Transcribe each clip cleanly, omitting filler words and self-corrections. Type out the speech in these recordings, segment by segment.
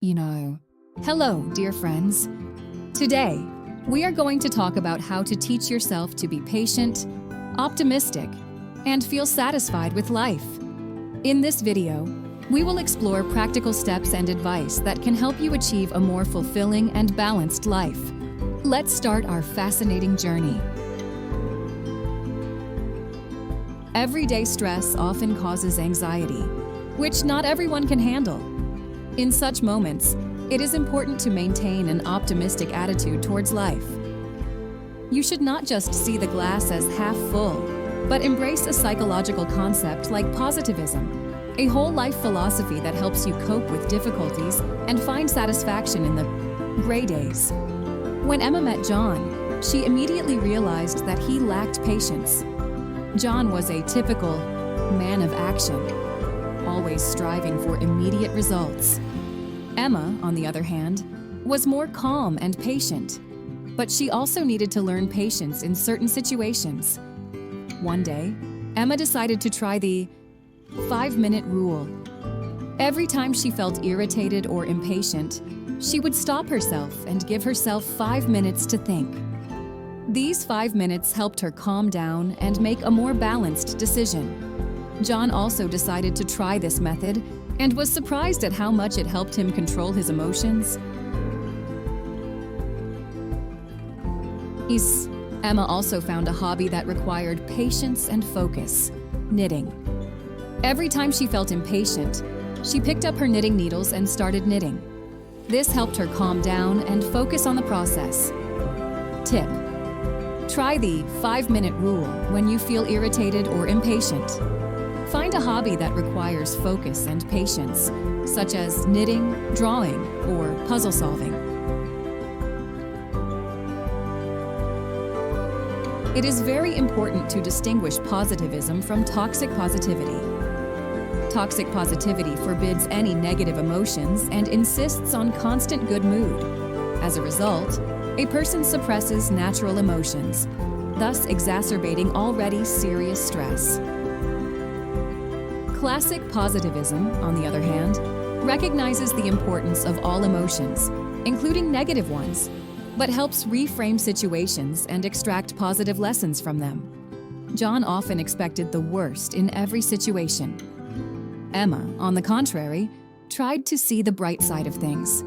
you know. Hello, dear friends. Today, we are going to talk about how to teach yourself to be patient, optimistic, and feel satisfied with life. In this video, we will explore practical steps and advice that can help you achieve a more fulfilling and balanced life. Let's start our fascinating journey. Everyday stress often causes anxiety, which not everyone can handle. In such moments, it is important to maintain an optimistic attitude towards life. You should not just see the glass as half full, but embrace a psychological concept like positivism, a whole life philosophy that helps you cope with difficulties and find satisfaction in the gray days. When Emma met John, she immediately realized that he lacked patience. John was a typical man of action, always striving for immediate results. Emma, on the other hand, was more calm and patient, but she also needed to learn patience in certain situations. One day, Emma decided to try the 5-minute rule. Every time she felt irritated or impatient, she would stop herself and give herself 5 minutes to think. These 5 minutes helped her calm down and make a more balanced decision. John also decided to try this method and was surprised at how much it helped him control his emotions. Emma also found a hobby that required patience and focus: knitting. Every time she felt impatient, she picked up her knitting needles and started knitting. This helped her calm down and focus on the process. Tip: try the 5-minute rule when you feel irritated or impatient. Find a hobby that requires focus and patience, such as knitting, drawing, or puzzle solving. It is very important to distinguish positivism from toxic positivity. Toxic positivity forbids any negative emotions and insists on constant good mood. As a result, a person suppresses natural emotions, thus exacerbating already serious stress. Classic positivism, on the other hand, recognizes the importance of all emotions, including negative ones, but helps reframe situations and extract positive lessons from them. John often expected the worst in every situation. Emma, on the contrary, tried to see the bright side of things.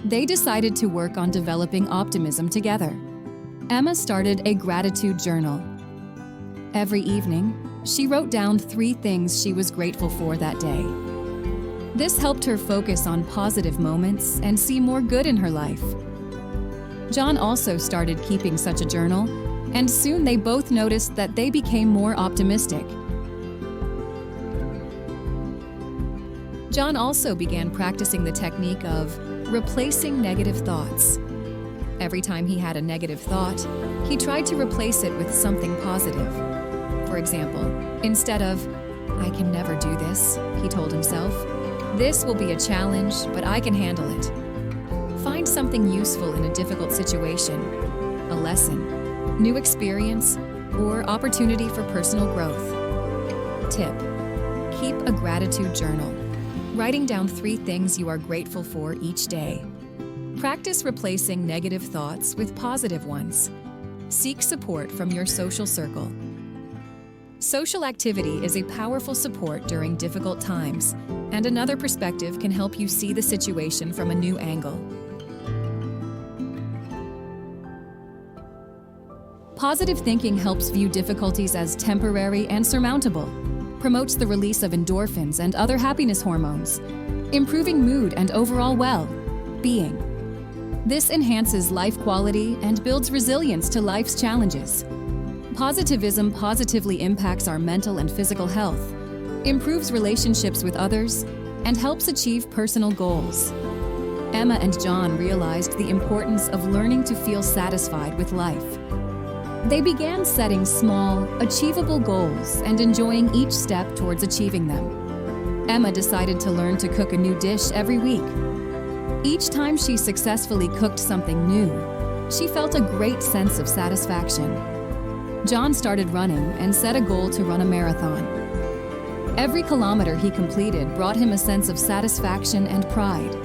They decided to work on developing optimism together. Emma started a gratitude journal. Every evening, she wrote down 3 things she was grateful for that day. This helped her focus on positive moments and see more good in her life. John also started keeping such a journal, and soon they both noticed that they became more optimistic. John also began practicing the technique of replacing negative thoughts. Every time he had a negative thought, he tried to replace it with something positive. For example, instead of, "I can never do this," he told himself, "This will be a challenge, but I can handle it." Find something useful in a difficult situation, a lesson, new experience, or opportunity for personal growth. Tip: keep a gratitude journal, writing down 3 things you are grateful for each day. Practice replacing negative thoughts with positive ones. Seek support from your social circle. Social activity is a powerful support during difficult times, and another perspective can help you see the situation from a new angle. Positive thinking helps view difficulties as temporary and surmountable, promotes the release of endorphins and other happiness hormones, improving mood and overall well-being. This enhances life quality and builds resilience to life's challenges. Positivism positively impacts our mental and physical health, improves relationships with others, and helps achieve personal goals. Emma and John realized the importance of learning to feel satisfied with life. They began setting small, achievable goals and enjoying each step towards achieving them. Emma decided to learn to cook a new dish every week. Each time she successfully cooked something new, she felt a great sense of satisfaction. John started running and set a goal to run a marathon. Every kilometer he completed brought him a sense of satisfaction and pride.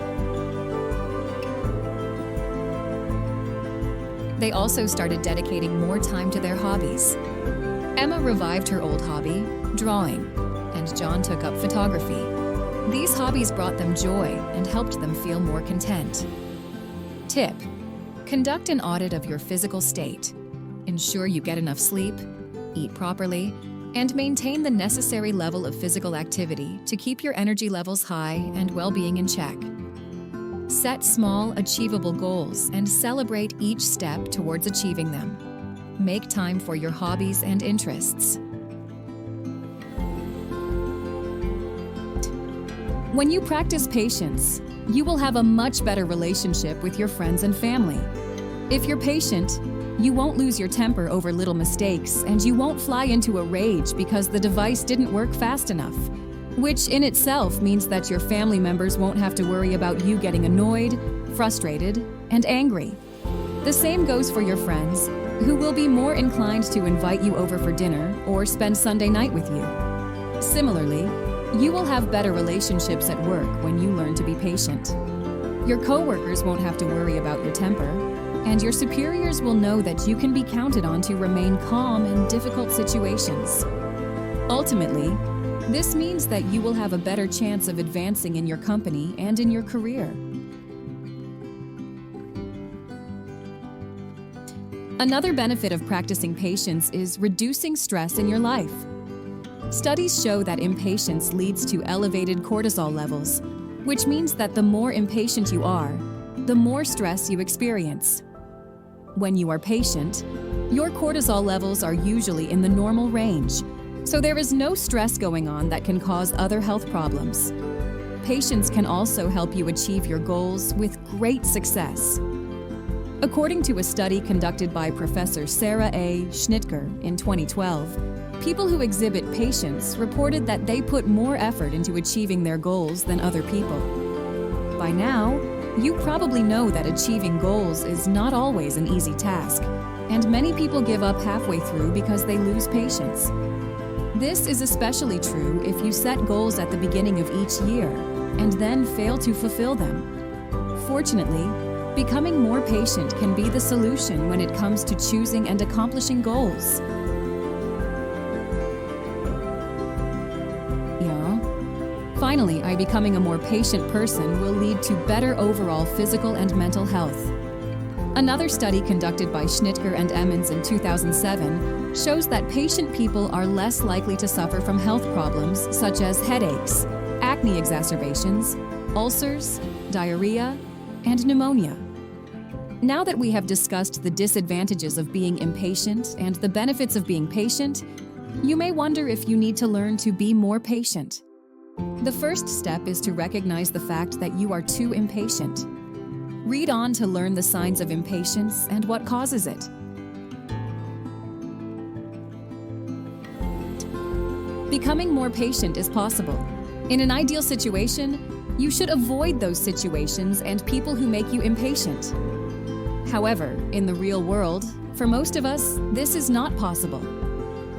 They also started dedicating more time to their hobbies. Emma revived her old hobby, drawing, and John took up photography. These hobbies brought them joy and helped them feel more content. Tip: conduct an audit of your physical state. Ensure you get enough sleep, eat properly, and maintain the necessary level of physical activity to keep your energy levels high and well-being in check. Set small, achievable goals and celebrate each step towards achieving them. Make time for your hobbies and interests. When you practice patience, you will have a much better relationship with your friends and family. If you're patient, you won't lose your temper over little mistakes, and you won't fly into a rage because the device didn't work fast enough, which in itself means that your family members won't have to worry about you getting annoyed, frustrated, and angry. The same goes for your friends, who will be more inclined to invite you over for dinner or spend Sunday night with you. Similarly, you will have better relationships at work when you learn to be patient. Your coworkers won't have to worry about your temper, and your superiors will know that you can be counted on to remain calm in difficult situations. Ultimately, this means that you will have a better chance of advancing in your company and in your career. Another benefit of practicing patience is reducing stress in your life. Studies show that impatience leads to elevated cortisol levels, which means that the more impatient you are, the more stress you experience. When you are patient, your cortisol levels are usually in the normal range, so there is no stress going on that can cause other health problems. Patience can also help you achieve your goals with great success. According to a study conducted by Professor Sarah A. Schnitker in 2012, people who exhibit patience reported that they put more effort into achieving their goals than other people. By now, you probably know that achieving goals is not always an easy task, and many people give up halfway through because they lose patience. This is especially true if you set goals at the beginning of each year and then fail to fulfill them. Fortunately, becoming more patient can be the solution when it comes to choosing and accomplishing goals. Finally, becoming a more patient person will lead to better overall physical and mental health. Another study conducted by Schnitker and Emmons in 2007 shows that patient people are less likely to suffer from health problems such as headaches, acne exacerbations, ulcers, diarrhea, and pneumonia. Now that we have discussed the disadvantages of being impatient and the benefits of being patient, you may wonder if you need to learn to be more patient. The first step is to recognize the fact that you are too impatient. Read on to learn the signs of impatience and what causes it. Becoming more patient is possible. In an ideal situation, you should avoid those situations and people who make you impatient. However, in the real world, for most of us, this is not possible.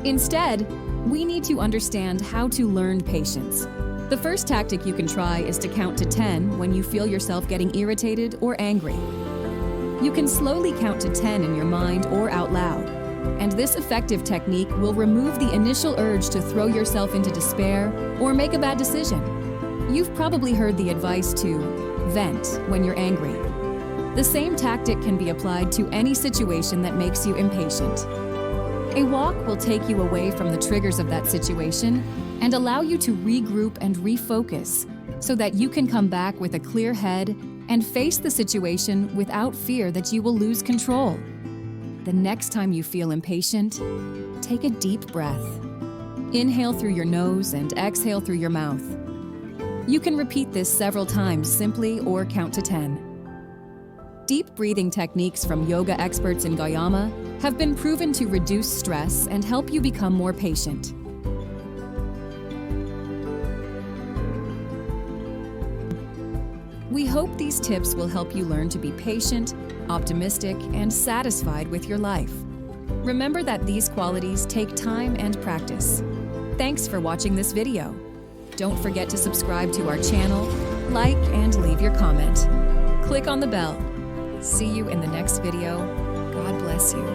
Instead, we need to understand how to learn patience. The first tactic you can try is to count to 10 when you feel yourself getting irritated or angry. You can slowly count to 10 in your mind or out loud, and this effective technique will remove the initial urge to throw yourself into despair or make a bad decision. You've probably heard the advice to vent when you're angry. The same tactic can be applied to any situation that makes you impatient. A walk will take you away from the triggers of that situation and allow you to regroup and refocus so that you can come back with a clear head and face the situation without fear that you will lose control. The next time you feel impatient, take a deep breath. Inhale through your nose and exhale through your mouth. You can repeat this several times simply or count to 10. Deep breathing techniques from yoga experts in Guyana have been proven to reduce stress and help you become more patient. We hope these tips will help you learn to be patient, optimistic, and satisfied with your life. Remember that these qualities take time and practice. Thanks for watching this video. Don't forget to subscribe to our channel, like, and leave your comment. Click on the bell. See you in the next video. God bless you.